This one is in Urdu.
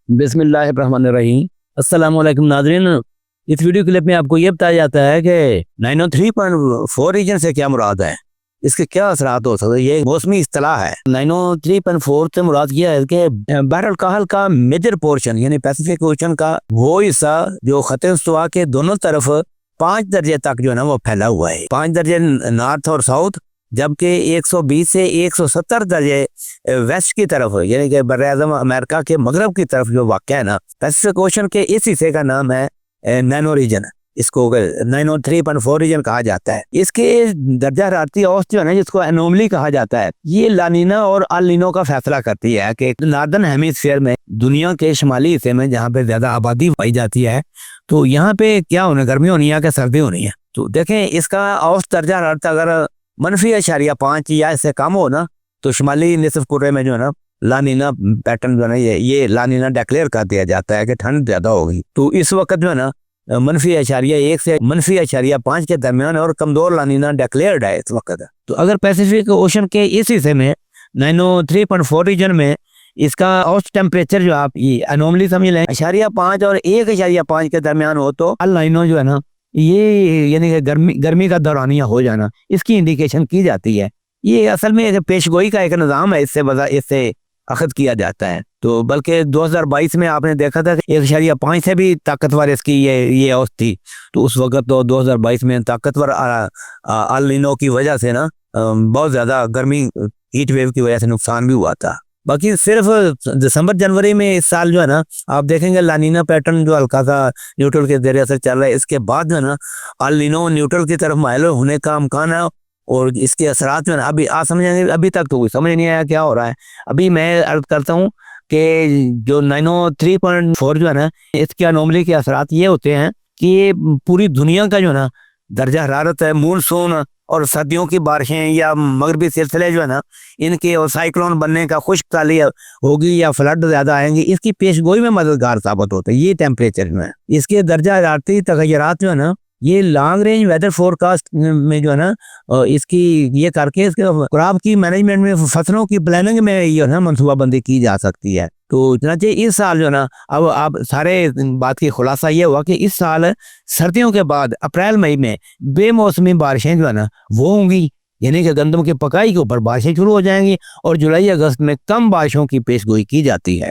بسم اللہ الرحمن الرحیم۔ السلام علیکم ناظرین، اس ویڈیو کلپ میں آپ کو یہ بتایا جاتا ہے کہ 903.4 ریجن سے کیا مراد ہے، اس کے کیا اثرات ہو سکتے ہیں۔ یہ موسمی اصطلاح ہے۔ 903.4 سے مراد یہ ہے کہ بحر الکاہل کا میجر پورشن یعنی پیسیفک اوشن کا وہ حصہ جو خط استوا کے دونوں طرف 5 درجے تک جو ہے نا وہ پھیلا ہوا ہے، 5 درجے نارتھ اور ساؤتھ، جبکہ 120 سے 170 درجے ویسٹ کی طرف یعنی کہ بر اعظم امریکہ کے مغرب کی طرف جو واقع ہے نا، پیسیفک اوشن کے اس حصے کا نام ہے نینو ریجن۔ اس کو 903.4 ریجن کہا جاتا ہے۔ اس کے درجہ حرارتی اوسط جو ہے نا، جس کو انوملی کہا جاتا ہے، یہ لانینا اور النینو کا فیصلہ کرتی ہے کہ ناردرن ہیمیسفیئر میں، دنیا کے شمالی حصے میں جہاں پہ زیادہ آبادی پائی جاتی ہے، تو یہاں پہ کیا ہونا، گرمی ہونی ہے کہ سردی ہونی ہے۔ تو دیکھیں اس کا اوسط درجہ حرارت اگر -0.5 یا اس سے کم ہو نا، تو شمالی نصف کرے میں جو ہے نا لانینا پیٹرن جو ہے نا یہ لانینا ڈیکلیئر کر دیا جاتا ہے کہ ٹھنڈ زیادہ ہوگی۔ تو اس وقت جو ہے نا -1 سے -5 کے درمیان اور کمزور لانینا ڈیکلیئرڈ ہے اس وقت۔ تو اگر پیسیفک اوشن کے اس حصے میں 903.4 ریجن میں اس کا اوسط ٹیمپریچر جو آپ یہ انوملی سمجھ لیں 0.5 اور 1.5 کے درمیان ہو، تو النینو جو ہے نا یہ یعنی کہ گرمی کا دورانیہ ہو جانا، اس کی انڈیکیشن کی جاتی ہے۔ یہ اصل میں پیش گوئی کا ایک نظام ہے، اس سے اخذ کیا جاتا ہے۔ تو بلکہ 2022 میں آپ نے دیکھا تھا کہ 1.5 سے بھی طاقتور اس کی یہ اوسط تھی۔ تو اس وقت تو 2022 میں طاقتور النینو کی وجہ سے نا بہت زیادہ گرمی ہیٹ ویو کی وجہ سے نقصان بھی ہوا تھا۔ باقی صرف دسمبر جنوری میں اس سال جو ہے نا آپ دیکھیں گے لانینا پیٹرن جو ہلکا سا نیوٹرل کے ذریعے سے چل رہا ہے، اس کے بعد جو ہے نا النینو نیوٹرل کی طرف مائل ہونے کا امکان ہے، اور اس کے اثرات جو ہے نا ابھی سمجھیں گے، ابھی تک تو کوئی سمجھ نہیں آیا کیا ہو رہا ہے۔ ابھی میں عرض کرتا ہوں کہ جو 903.4 جو ہے نا اس کے انوملی کے اثرات یہ ہوتے ہیں کہ یہ پوری دنیا کا جو ہے نا درجہ حرارت ہے، مونسون اور سردیوں کی بارشیں یا مغربی سلسلے جو ہے نا ان کے اور سائیکلون بننے کا، خشک سالی ہوگی یا فلڈ زیادہ آئیں گی، اس کی پیش گوئی میں مددگار ثابت ہوتا ہے یہ ٹیمپریچر میں۔ اس کے درجہ حرارتی تغیرات جو ہے نا یہ لانگ رینج ویدر فورکاسٹ میں جو ہے نا اس کی یہ کر کے اس کے کراپ کی مینجمنٹ میں، فصلوں کی پلاننگ میں یہ نا منصوبہ بندی کی جا سکتی ہے۔ تو چنانچہ اس سال جو ہے نا اب آپ سارے بات کی خلاصہ یہ ہوا کہ اس سال سردیوں کے بعد اپریل مئی میں بے موسمی بارشیں جو ہے نا وہ ہوں گی، یعنی کہ گندم کی پکائی کے اوپر بارشیں شروع ہو جائیں گی، اور جولائی اگست میں کم بارشوں کی پیش گوئی کی جاتی ہے۔